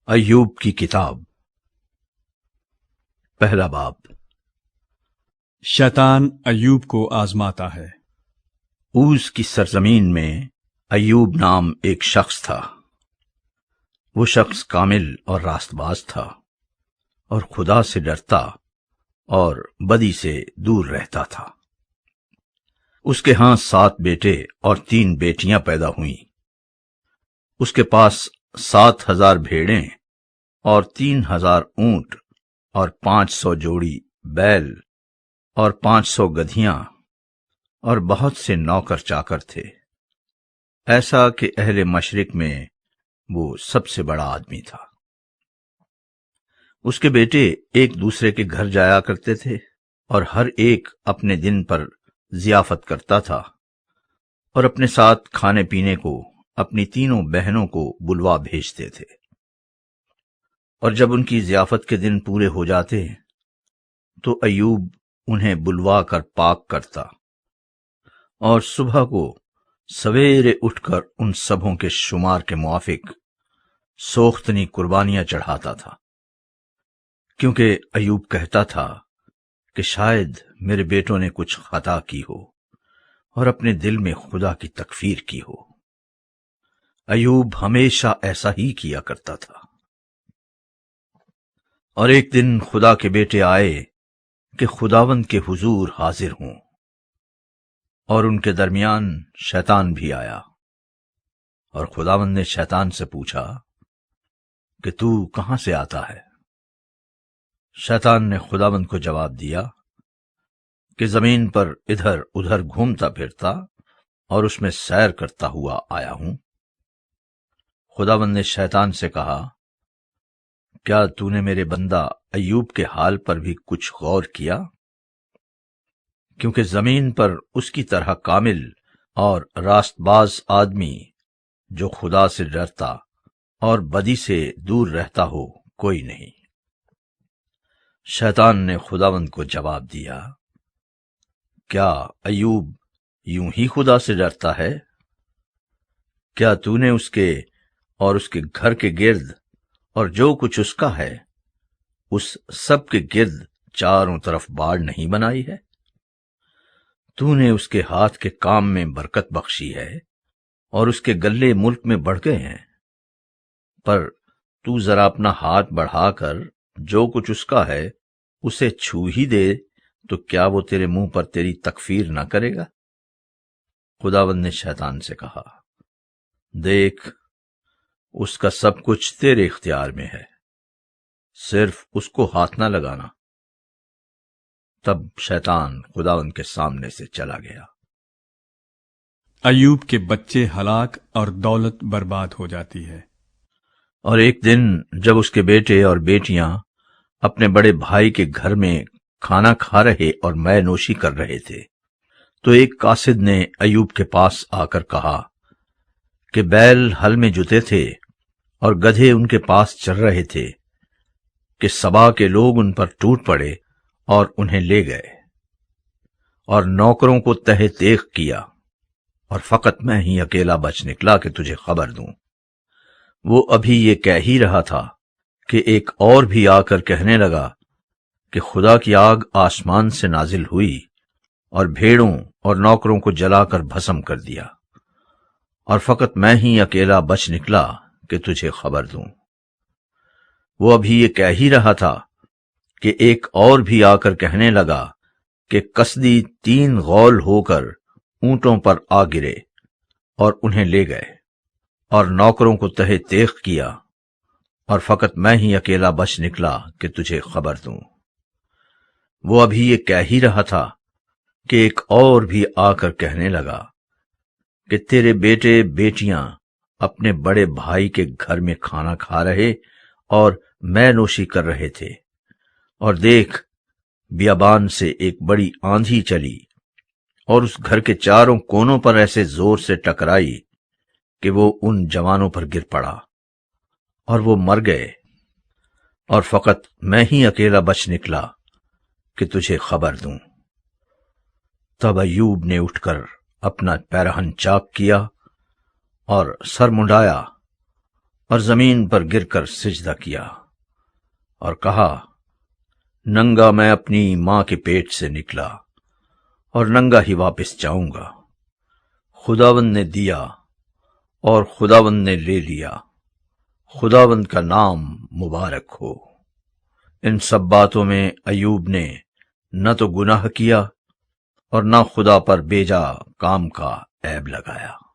ایوب کی کتاب پہلا باب۔ شیطان ایوب کو آزماتا ہے۔ اوز کی سرزمین میں ایوب نام ایک شخص تھا۔ وہ شخص کامل اور راست باز تھا اور خدا سے ڈرتا اور بدی سے دور رہتا تھا۔ اس کے ہاں 7 بیٹے اور 3 بیٹیاں پیدا ہوئیں۔ اس کے پاس 7,000 بھیڑیں اور 3,000 اونٹ اور 500 جوڑی بیل اور 500 گدھیاں اور بہت سے نوکر چاکر تھے، ایسا کہ اہل مشرق میں وہ سب سے بڑا آدمی تھا۔ اس کے بیٹے ایک دوسرے کے گھر جایا کرتے تھے اور ہر ایک اپنے دن پر ضیافت کرتا تھا، اور اپنے ساتھ کھانے پینے کو اپنی 3 بہنوں کو بلوا بھیجتے تھے۔ اور جب ان کی ضیافت کے دن پورے ہو جاتے تو ایوب انہیں بلوا کر پاک کرتا اور صبح کو سویرے اٹھ کر ان سبوں کے شمار کے موافق سوختنی قربانیاں چڑھاتا تھا، کیونکہ ایوب کہتا تھا کہ شاید میرے بیٹوں نے کچھ خطا کی ہو اور اپنے دل میں خدا کی تکفیر کی ہو۔ ایوب ہمیشہ ایسا ہی کیا کرتا تھا۔ اور ایک دن خدا کے بیٹے آئے کہ خداوند کے حضور حاضر ہوں، اور ان کے درمیان شیطان بھی آیا، اور خداوند نے شیطان سے پوچھا کہ تو کہاں سے آتا ہے؟ شیطان نے خداوند کو جواب دیا کہ زمین پر ادھر ادھر گھومتا پھرتا اور اس میں سیر کرتا ہوا آیا ہوں۔ خداوند نے شیطان سے کہا، کیا تو نے میرے بندہ ایوب کے حال پر بھی کچھ غور کیا؟ کیونکہ زمین پر اس کی طرح کامل اور راست باز آدمی جو خدا سے ڈرتا اور بدی سے دور رہتا ہو کوئی نہیں۔ شیطان نے خداوند کو جواب دیا، کیا ایوب یوں ہی خدا سے ڈرتا ہے؟ کیا تو نے اس کے اور اس کے گھر کے گرد اور جو کچھ اس کا ہے اس سب کے گرد چاروں طرف باڑ نہیں بنائی ہے؟ تو نے اس کے ہاتھ کے کام میں برکت بخشی ہے اور اس کے گلے ملک میں بڑھ گئے ہیں، پر تو ذرا اپنا ہاتھ بڑھا کر جو کچھ اس کا ہے اسے چھو ہی دے تو کیا وہ تیرے منہ پر تیری تکفیر نہ کرے گا؟ خداوند نے شیطان سے کہا، دیکھ، اس کا سب کچھ تیرے اختیار میں ہے، صرف اس کو ہاتھ نہ لگانا۔ تب شیطان خداوند کے سامنے سے چلا گیا۔ ایوب کے بچے ہلاک اور دولت برباد ہو جاتی ہے۔ اور ایک دن جب اس کے بیٹے اور بیٹیاں اپنے بڑے بھائی کے گھر میں کھانا کھا رہے اور مے نوشی کر رہے تھے تو ایک قاصد نے ایوب کے پاس آ کر کہا کہ بیل ہل میں جتے تھے اور گدھے ان کے پاس چر رہے تھے کہ سبا کے لوگ ان پر ٹوٹ پڑے اور انہیں لے گئے، اور نوکروں کو تہہ تیغ کیا، اور فقط میں ہی اکیلا بچ نکلا کہ تجھے خبر دوں۔ وہ ابھی یہ کہہ ہی رہا تھا کہ ایک اور بھی آ کر کہنے لگا کہ خدا کی آگ آسمان سے نازل ہوئی اور بھیڑوں اور نوکروں کو جلا کر بھسم کر دیا، اور فقط میں ہی اکیلا بچ نکلا کہ تجھے خبر دوں۔ وہ ابھی یہ کہہ ہی رہا تھا کہ ایک اور بھی آ کر کہنے لگا کہ کسدی 3 غول ہو کر اونٹوں پر آ گرے اور انہیں لے گئے، اور نوکروں کو تہہ تیغ کیا، اور فقط میں ہی اکیلا بچ نکلا کہ تجھے خبر دوں۔ وہ ابھی یہ کہہ ہی رہا تھا کہ ایک اور بھی آ کر کہنے لگا کہ تیرے بیٹے بیٹیاں اپنے بڑے بھائی کے گھر میں کھانا کھا رہے اور مے نوشی کر رہے تھے، اور دیکھ، بیابان سے ایک بڑی آندھی چلی اور اس گھر کے چاروں کونوں پر ایسے زور سے ٹکرائی کہ وہ ان جوانوں پر گر پڑا اور وہ مر گئے، اور فقط میں ہی اکیلا بچ نکلا کہ تجھے خبر دوں۔ تب ایوب نے اٹھ کر اپنا پیرہن چاک کیا اور سر منڈایا اور زمین پر گر کر سجدہ کیا اور کہا، ننگا میں اپنی ماں کے پیٹ سے نکلا اور ننگا ہی واپس جاؤں گا۔ خداوند نے دیا اور خداوند نے لے لیا، خداوند کا نام مبارک ہو۔ ان سب باتوں میں ایوب نے نہ تو گناہ کیا اور نہ خدا پر بیجا کام کا عیب لگایا۔